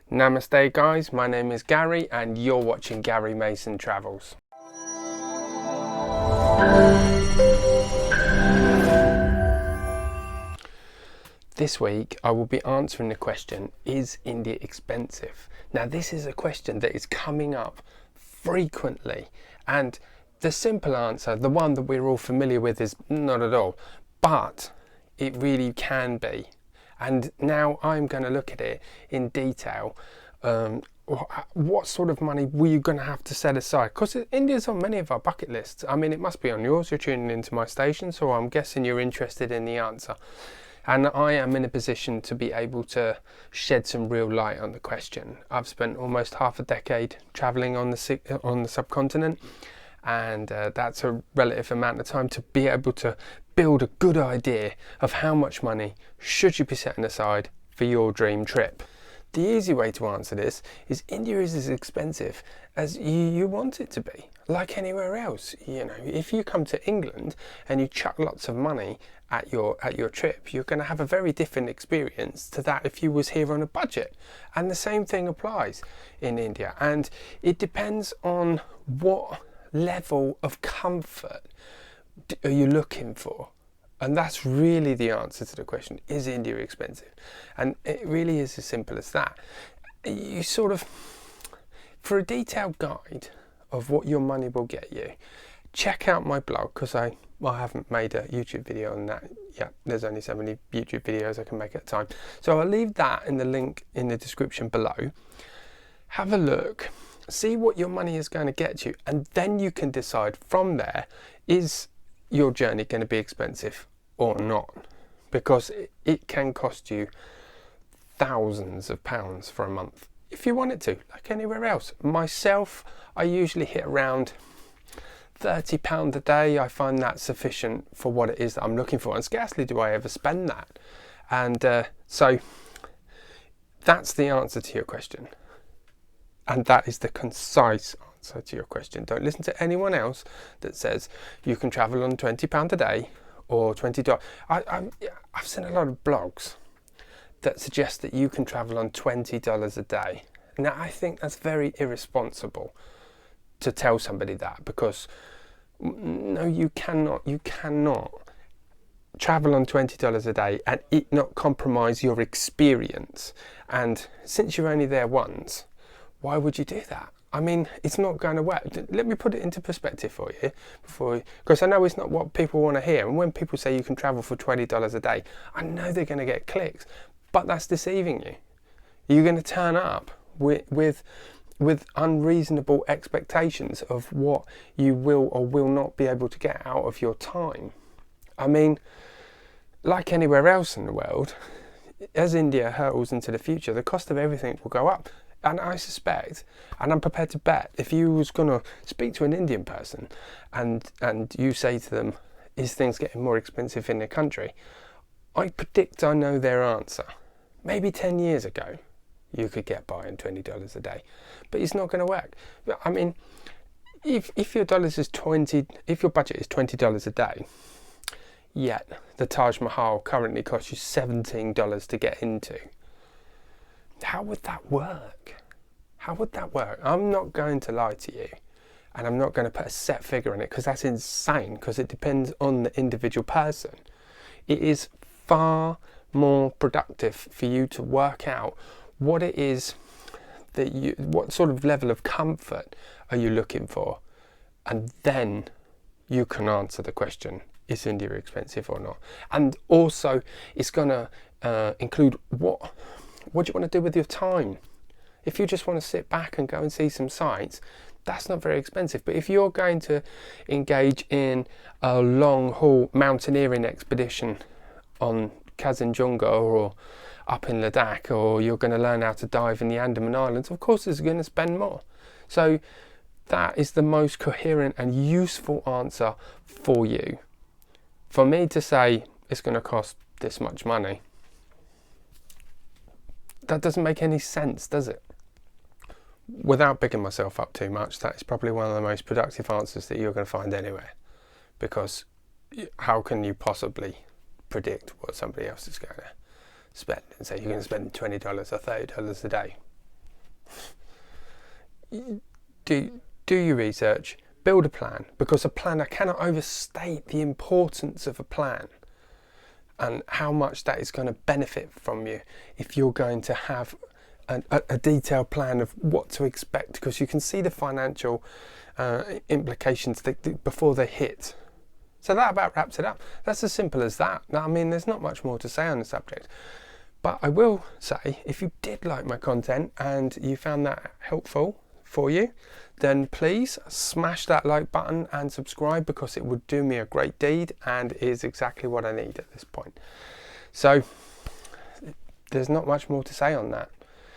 Namaste guys, my name is Gary and you're watching Gary Mason Travels. This week I will be answering the question, is India expensive? Now this is a question that is coming up frequently, and the simple answer, the one that we're all familiar with, is not at all, but it really can be. And now I'm going to look at it in detail. What sort of money were you going to have to set aside? Because India's on many of our bucket lists. I mean, it must be on yours. You're tuning into my station, so I'm guessing you're interested in the answer. And I am in a position to be able to shed some real light on the question. I've spent almost half a decade travelling on the subcontinent, and that's a relative amount of time to be able to build a good idea of how much money should you be setting aside for your dream trip. The easy way to answer this is India is as expensive as you want it to be, like anywhere else. You know, if you come to England and you chuck lots of money at your trip, you're going to have a very different experience to that if you was here on a budget. And the same thing applies in India, and it depends on what level of comfort are you looking for. And that's really the answer to the question, is India expensive? And it really is as simple as that. You sort of, for a detailed guide of what your money will get you, check out my blog, because I haven't made a YouTube video on that yet. There's only so many YouTube videos I can make at a time. So I'll leave that in the link in the description below. Have a look, see what your money is going to get you, and then you can decide from there, is your journey going to be expensive or not? Because it can cost you thousands of pounds for a month if you want it to, like anywhere else. Myself, I usually hit around £30 a day. I find that sufficient for what it is that I'm looking for, and scarcely do I ever spend that. And so that's the answer to your question, and that is the concise answer to your question. Don't listen to anyone else that says you can travel on £20 a day or $20. I've seen a lot of blogs that suggest that you can travel on $20 a day. Now I think that's very irresponsible to tell somebody that, because no, you cannot travel on $20 a day and it not compromise your experience. And since you're only there once, why would you do that? I mean, it's not going to work. Let me put it into perspective for you, because I know it's not what people want to hear. And when people say you can travel for $20 a day, I know they're going to get clicks, but that's deceiving you. You're going to turn up with unreasonable expectations of what you will or will not be able to get out of your time. I mean, like anywhere else in the world, as India hurtles into the future, the cost of everything will go up. And I suspect, and I'm prepared to bet, if you was going to speak to an Indian person and you say to them, is things getting more expensive in the country? I predict I know their answer. Maybe 10 years ago, you could get by on $20 a day, but it's not going to work. I mean, if your budget is $20 a day, yet the Taj Mahal currently costs you $17 to get into, how would that work? How would that work? I'm not going to lie to you, and I'm not going to put a set figure on it, because that's insane, because it depends on the individual person. It is far more productive for you to work out what it is that what sort of level of comfort are you looking for, and then you can answer the question, is India expensive or not? And also it's going to include what do you want to do with your time? If you just want to sit back and go and see some sights, that's not very expensive. But if you're going to engage in a long haul mountaineering expedition on Kanchenjunga or up in Ladakh, or you're going to learn how to dive in the Andaman Islands, of course it's going to spend more. So that is the most coherent and useful answer for you. For me to say it's going to cost this much money, that doesn't make any sense, does it? Without bigging myself up too much, that is probably one of the most productive answers that you're going to find anywhere, because how can you possibly predict what somebody else is going to spend and say you're going to spend $20 or $30 a day? Do your research, build a plan, because a plan, I cannot overstate the importance of a plan and how much that is going to benefit from you if you're going to have a detailed plan of what to expect, because you can see the financial implications before they hit. So that about wraps it up. That's as simple as that. I mean, there's not much more to say on the subject. But I will say, if you did like my content and you found that helpful for you, then please smash that like button and subscribe, because it would do me a great deed and is exactly what I need at this point. So there's not much more to say on that.